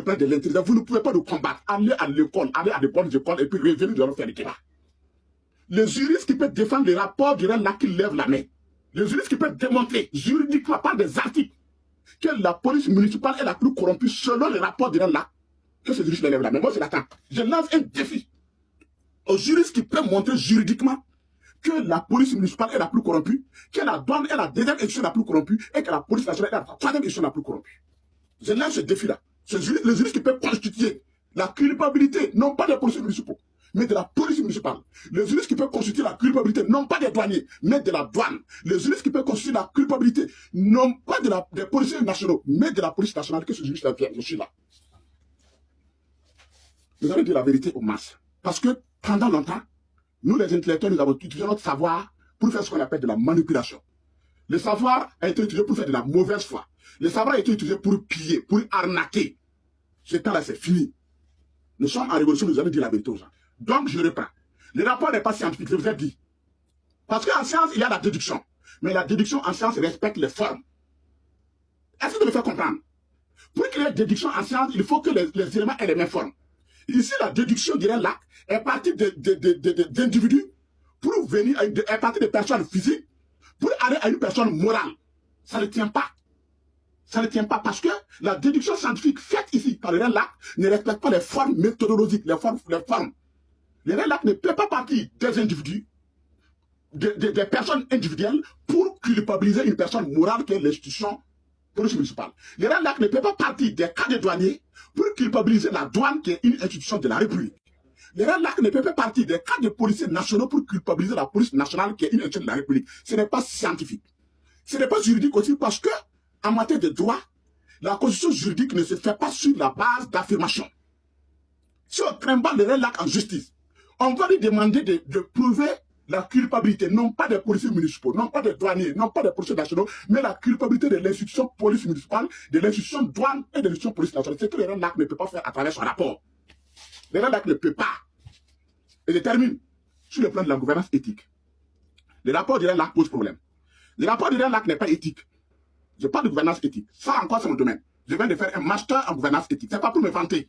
prennent de l'intelligence, vous ne pouvez pas nous combattre. Allez à l'école, allez à des bonnes écoles et puis revenez, nous allons faire le débat. Les juristes qui peuvent défendre les rapports du là qui lèvent la main. Les juristes qui peuvent démontrer juridiquement par des articles que la police municipale est la plus corrompue selon les rapports du là, que ces juristes lèvent la main. Moi, je l'attends. Je lance un défi aux juristes qui peuvent montrer juridiquement que la police municipale est la plus corrompue, que la douane est la deuxième édition la plus corrompue et que la police nationale est la troisième édition la plus corrompue. Je lance ce défi-là. Les juristes qui peuvent constituer la culpabilité, non pas des policiers municipaux, mais de la police municipale. Les juristes qui peuvent constituer la culpabilité, non pas des douaniers, mais de la douane. Les juristes qui peuvent constituer la culpabilité, non pas des policiers nationaux, mais de la police nationale, que ce juriste-là vient. Je suis là. Nous allons dire la vérité aux masses. Parce que pendant longtemps, nous les intellectuels, nous avons utilisé notre savoir pour faire ce qu'on appelle de la manipulation. Le savoir a été utilisé pour faire de la mauvaise foi. Le savoir a été utilisé pour piller, pour arnaquer. Ce temps-là, c'est fini. Nous sommes en révolution, nous allons dire la vérité aux gens. Donc, je reprends. Le rapport n'est pas scientifique, je vous ai dit. Parce qu'en science, il y a la déduction. Mais la déduction en science respecte les formes. Est-ce que vous me faites comprendre? Pour qu'il y ait déduction en science, il faut que les éléments aient les mêmes formes. Ici, la déduction, dirait là, est partie d'individus pour venir à partir de personnes physiques pour aller à une personne morale. Ça ne tient pas. Ça ne tient pas parce que la déduction scientifique faite ici par le RELAC ne respecte pas les formes méthodologiques, les formes. Le RELAC ne peut pas partir des individus, des personnes individuelles pour culpabiliser une personne morale qui est l'institution police municipale. Le RELAC ne peut pas partir des cas de douaniers pour culpabiliser la douane qui est une institution de la République. Le RELAC ne peut pas partir des cas de policiers nationaux pour culpabiliser la police nationale qui est une institution de la République. Ce n'est pas scientifique. Ce n'est pas juridique aussi parce que, en matière de droit, la constitution juridique ne se fait pas sur la base d'affirmation. Si on trimballe le RELAC en justice, on va lui demander de prouver la culpabilité, non pas des policiers municipaux, non pas des douaniers, non pas des policiers nationaux, mais la culpabilité de l'institution police municipale, de l'institution douane et de l'institution police nationale. C'est que le RELAC ne peut pas faire à travers son rapport. Le RELAC ne peut pas. Et je termine sur le plan de la gouvernance éthique. Le rapport du RELAC pose problème. Le rapport du RELAC n'est pas éthique. Je parle de gouvernance éthique. Ça encore, c'est mon domaine. Je viens de faire un master en gouvernance éthique. Ce n'est pas pour me vanter.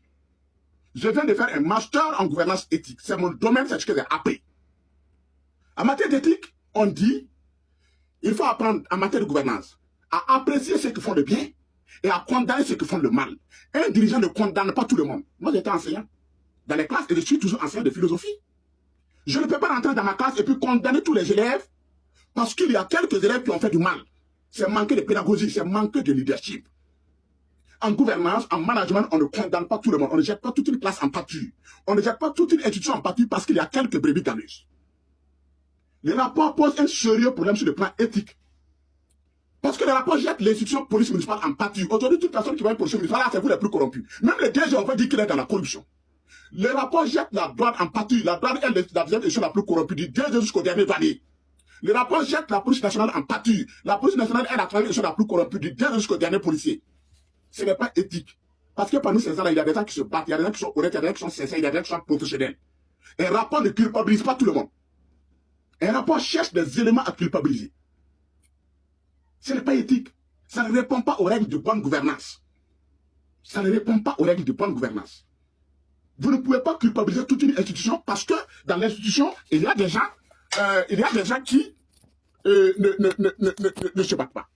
Je viens de faire un master en gouvernance éthique. C'est mon domaine, c'est ce que j'ai appris. En matière d'éthique, on dit, il faut apprendre en matière de gouvernance à apprécier ceux qui font le bien et à condamner ceux qui font le mal. Un dirigeant ne condamne pas tout le monde. Moi, j'étais enseignant dans les classes et je suis toujours enseignant de philosophie. Je ne peux pas rentrer dans ma classe et puis condamner tous les élèves parce qu'il y a quelques élèves qui ont fait du mal. C'est manquer de pédagogie, c'est manquer de leadership. En gouvernance, en management, on ne condamne pas tout le monde. On ne jette pas toute une classe en pâture. On ne jette pas toute une institution en pâture parce qu'il y a quelques brebis galeuses. Le rapport pose un sérieux problème sur le plan éthique. Parce que le rapport jette l'institution police municipale en pâture. Aujourd'hui, toute personne qui va à une police municipale, c'est vous les plus corrompus. Même les DG, on va dire qu'il est dans la corruption. Le rapport jette la douane en pâture. La douane est la deuxième édition la plus corrompue du DG jusqu'au dernier douanier. Le rapport jette la police nationale en pâture. La police nationale est la troisième édition la plus corrompue du DG jusqu'au dernier policier. Ce n'est pas éthique. Parce que parmi ces gens-là, il y a des gens qui se battent, il y a des gens qui sont honnêtes, il y a des gens qui sont sincères, il y a des gens qui sont professionnels. Un rapport ne culpabilise pas tout le monde. Un rapport cherche des éléments à culpabiliser. Ce n'est pas éthique. Ça ne répond pas aux règles de bonne gouvernance. Ça ne répond pas aux règles de bonne gouvernance. Vous ne pouvez pas culpabiliser toute une institution parce que dans l'institution, il y a des gens qui ne se battent pas.